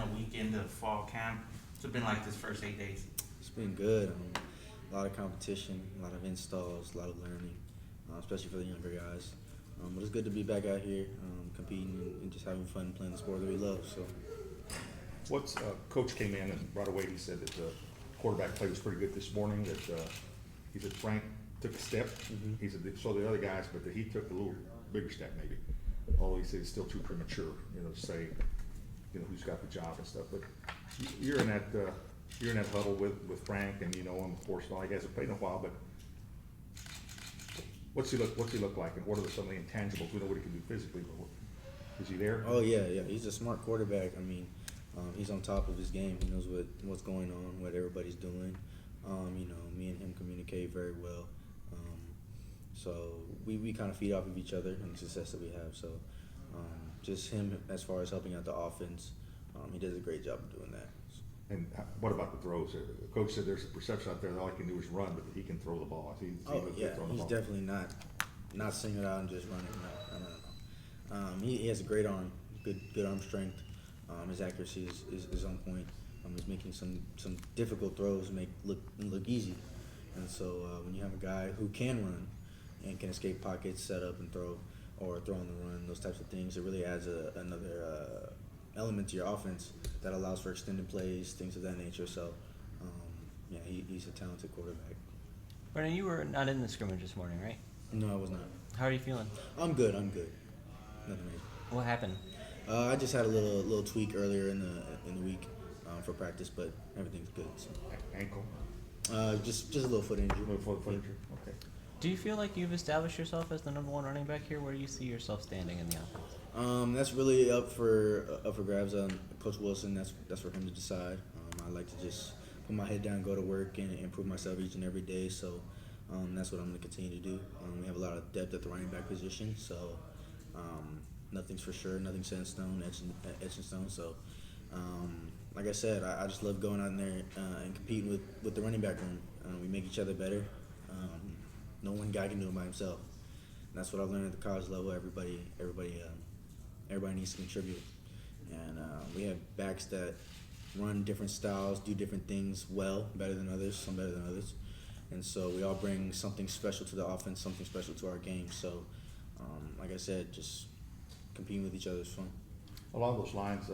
a week into fall camp. What's it been like this first 8 days? It's been good. A lot of competition, a lot of installs, a lot of learning, especially for the younger guys. But it's good to be back out here competing and just having fun playing the sport that we love. So, Coach came in and right away he said that the quarterback play was pretty good this morning. That he said Frank took a step. He said so the other guys, but that he took a little bigger step maybe. Although he said it's still too premature, to say, who's got the job and stuff. But you're in that huddle with Frank, and you know him, of course. He hasn't played in a while, but what's he look like, and what are some of the intangibles? We know what he can do physically, but is he there? oh yeah. He's a smart quarterback. He's on top of his game. He knows what's going on, what everybody's doing. Me and him communicate very well. So we kind of feed off of each other and the success that we have. So just him as far as helping out the offense, he does a great job of doing that. And what about the throws? Coach said there's a perception out there that all he can do is run, but he can throw the ball. He's definitely not singled out and just running. No. He has a great arm, good arm strength. His accuracy is on point. He's making some difficult throws look easy. And so when you have a guy who can run and can escape pockets, set up and throw, or throw on the run, those types of things, it really adds another element to your offense that allows for extended plays, things of that nature. So, he's a talented quarterback. Brenden, you were not in the scrimmage this morning, right? No, I was not. How are you feeling? I'm good. Nothing major. What happened? I just had a little tweak earlier in the week for practice, but everything's good. So. Ankle? Just a little foot injury. Foot injury. Okay. Do you feel like you've established yourself as the number one running back here? Where do you see yourself standing in the offense? That's really up for grabs. Coach Wilson, that's for him to decide. I like to just put my head down, go to work, and improve myself each and every day. So that's what I'm going to continue to do. We have a lot of depth at the running back position, so nothing's for sure, nothing's set in stone, etched in stone. So like I said, I just love going out in there and competing with the running back room. We make each other better. No one guy can do it by himself. And that's what I've learned at the college level. Everybody needs to contribute. And we have backs that run different styles, do different things well, better than others, some better than others. And so we all bring something special to the offense, something special to our game. So, like I said, just competing with each other is fun. Along those lines,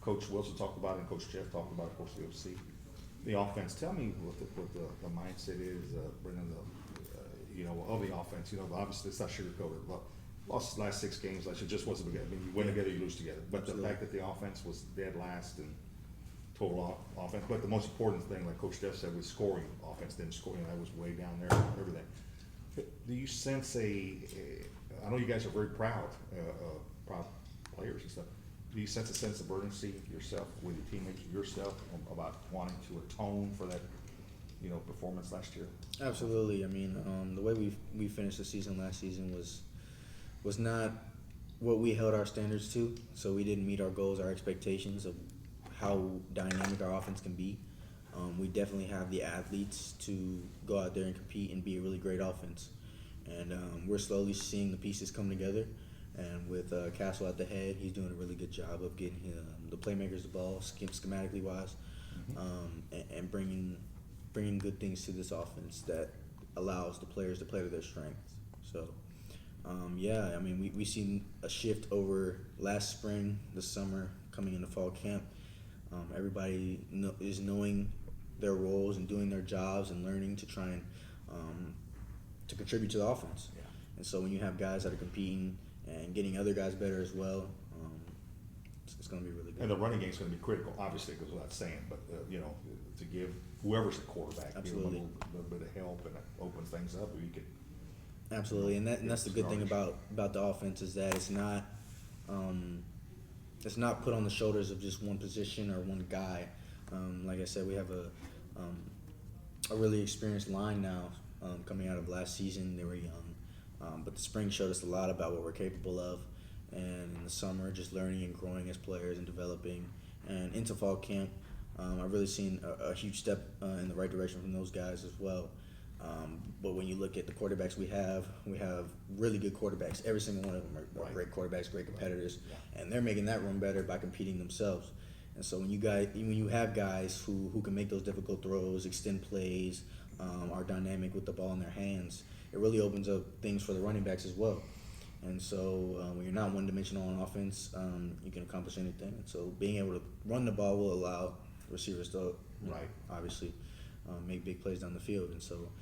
Coach Wilson talked about it, and Coach Jeff talked about it, of course, the OC. The offense. Tell me what the mindset is, Brenden, of the offense. Obviously it's not sugarcoated. Lost the last 6 games. It just wasn't good. You win together, you lose together. But Absolutely. The fact that the offense was dead last and total offense. But the most important thing, like Coach Jeff said, was scoring. Offense didn't score. That was way down there. Everything. Do you sense I know you guys are very proud players and stuff. Do you sense of urgency yourself with your teammates, yourself, about wanting to atone for that, performance last year? Absolutely. The way we finished the season last season was not what we held our standards to. So we didn't meet our goals, our expectations of how dynamic our offense can be. We definitely have the athletes to go out there and compete and be a really great offense. And we're slowly seeing the pieces come together. And with Castle at the head, he's doing a really good job of getting the playmakers the ball, schematically wise, and bringing good things to this offense that allows the players to play to their strengths. So, we've seen a shift over last spring, this summer, coming into fall camp. Everybody is knowing their roles and doing their jobs and learning to try and to contribute to the offense. Yeah. And so when you have guys that are competing and getting other guys better as well, it's going to be really good. And the running game is going to be critical, obviously, because without saying, but to give whoever's a quarterback, Absolutely. a little bit of help, and it opens things up. You could Absolutely, and that's the good thing about the offense is that it's not put on the shoulders of just one position or one guy. Like I said, we have a really experienced line now coming out of last season. They were young, but the spring showed us a lot about what we're capable of, and in the summer, just learning and growing as players and developing. And into fall camp, I've really seen a huge step in the right direction from those guys as well. But when you look at the quarterbacks we have really good quarterbacks. Every single one of them are Right. great quarterbacks, great competitors, Yeah. and they're making that room better by competing themselves. And so when you have guys who can make those difficult throws, extend plays, are dynamic with the ball in their hands, it really opens up things for the running backs as well. And so when you're not one-dimensional on offense, you can accomplish anything. And so being able to run the ball will allow receivers to, Right. obviously, make big plays down the field. And so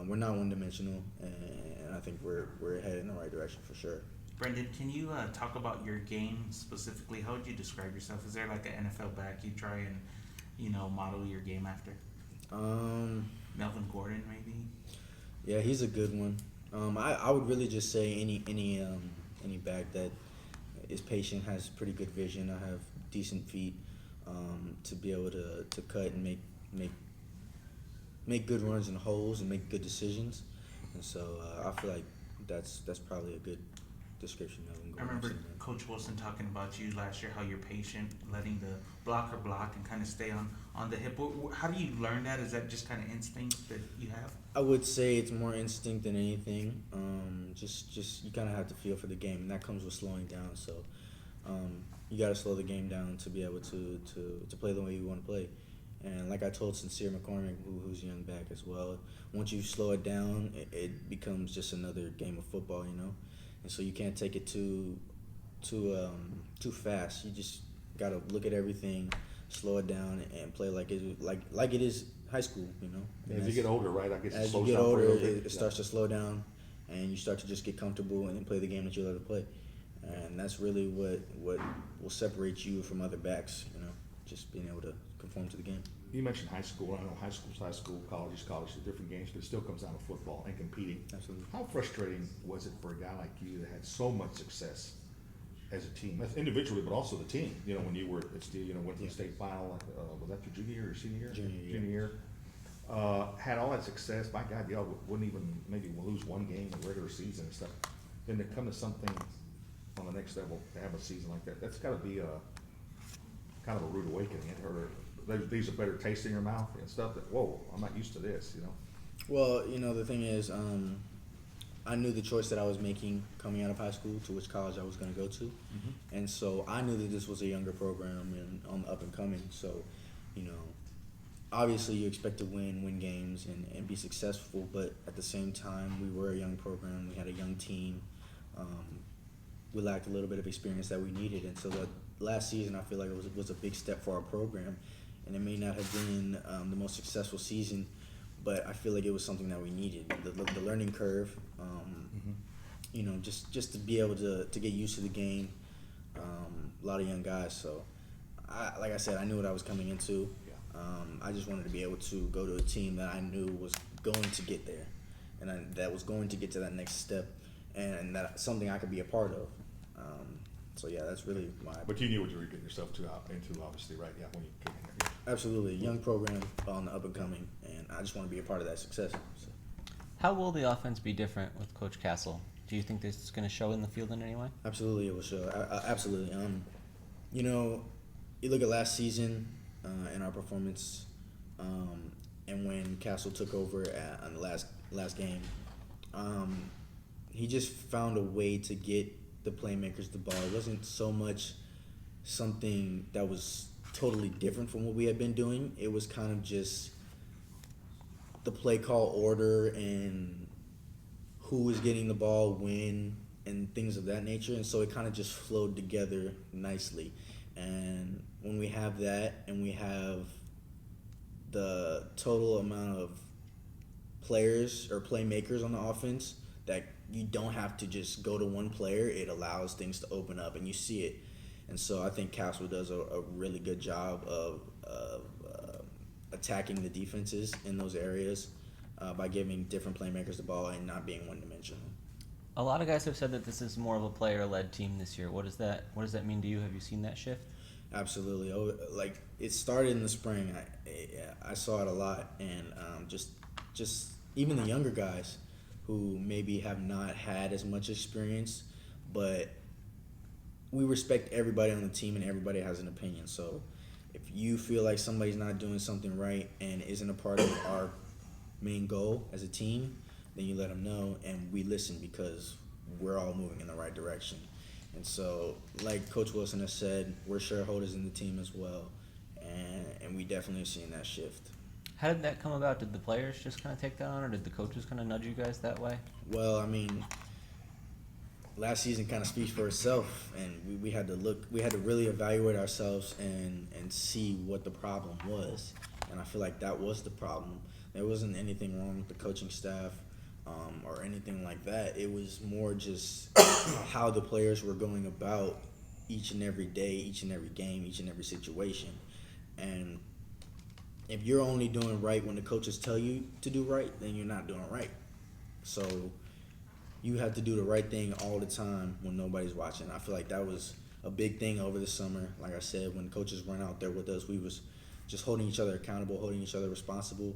we're not one-dimensional, and I think we're headed in the right direction for sure. Brenden, can you talk about your game specifically? How would you describe yourself? Is there like an NFL back you try and, model your game after? Melvin Gordon, maybe? Yeah, he's a good one. I would really just say any back that is patient, has pretty good vision. I have decent feet to be able to cut and make good runs in holes and make good decisions. And so I feel like that's probably a good description of him. I remember Coach Wilson talking about you last year, how you're patient, letting the blocker block and kind of stay on the hip. How do you learn that? Is that just kind of instinct that you have? I would say it's more instinct than anything. Just you kind of have to feel for the game, and that comes with slowing down. So you got to slow the game down to be able to play the way you want to play. And like I told Sincere McCormick, who's a young back as well, once you slow it down, it becomes just another game of football, And so you can't take it too fast. You just got to look at everything, slow it down, and play like it is high school, And As you get older, right? I guess it as you slows get down for older, a little bit. it starts to slow down, and you start to just get comfortable and then play the game that you love to play. And that's really what will separate you from other backs, just being able to conform to the game. You mentioned high school. I know high school's high school, college is college, they're different games, but it still comes down to football and competing. Absolutely. How frustrating was it for a guy like you that had so much success as a team, as individually, but also the team? When you were at Steel, went to the state final, was that your junior year or senior year? Junior year. Had all that success. My God, y'all wouldn't even maybe lose one game in the regular season and stuff. Then to come to something on the next level, to have a season like that, that's got to be kind of a rude awakening. Or these are better taste in your mouth and stuff that, whoa, I'm not used to this, Well, the thing is, I knew the choice that I was making coming out of high school to which college I was going to go to. Mm-hmm. And so I knew that this was a younger program and on the up and coming. So, obviously you expect to win games and be successful, but at the same time, we were a young program. We had a young team. We lacked a little bit of experience that we needed. And so that last season, I feel like it was a big step for our program. And it may not have been the most successful season, but I feel like it was something that we needed. The learning curve, just to be able to get used to the game. A lot of young guys, so like I said, I knew what I was coming into. I just wanted to be able to go to a team that I knew was going to get there, and that was going to get to that next step, and that's something I could be a part of. So yeah, that's really my. But you knew what you were getting yourself into, obviously, right? Yeah, when you came in there. Absolutely, young program on the up and coming, and I just want to be a part of that success. So. How will the offense be different with Coach Castle? Do you think this is going to show in the field in any way? Absolutely, it will show. Absolutely. You look at last season and our performance, and when Castle took over on the last game, he just found a way to get the playmakers the ball. It wasn't so much something that was totally different from what we had been doing. It was kind of just the play call order and who was getting the ball when and things of that nature. And so it kind of just flowed together nicely. And when we have that and we have the total amount of players or playmakers on the offense that you don't have to just go to one player, it allows things to open up and you see it. And so I think Castle does a really good job of attacking the defenses in those areas by giving different playmakers the ball and not being one-dimensional. A lot of guys have said that this is more of a player-led team this year. What does that mean to you? Have you seen that shift? Absolutely. Like it started in the spring. I saw it a lot, and just even the younger guys who maybe have not had as much experience, but we respect everybody on the team and everybody has an opinion. So if you feel like somebody's not doing something right and isn't a part of main goal as a team, then you let them know, and we listen because we're all moving in the right direction. And so, like Coach Wilson has said, we're shareholders in the team as well, and we definitely are seeing that shift. How did that come about? Did the players just kind of take that on, or did the coaches kind of nudge you guys that way? Well, I mean, last season kind of speaks for itself, and we had to really evaluate ourselves and see what the problem was. And I feel like that was the problem. There wasn't anything wrong with the coaching staff or anything like that. It was more just how the players were going about each and every day, each and every game, each and every situation. And if you're only doing right when the coaches tell you to do right, then you're not doing right. So you have to do the right thing all the time when nobody's watching. I feel like that was a big thing over the summer. Like I said, when coaches weren't out there with us, we was just holding each other accountable, holding each other responsible.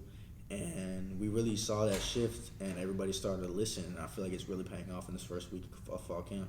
And we really saw that shift, and everybody started to listen. And I feel like it's really paying off in this first week of fall camp.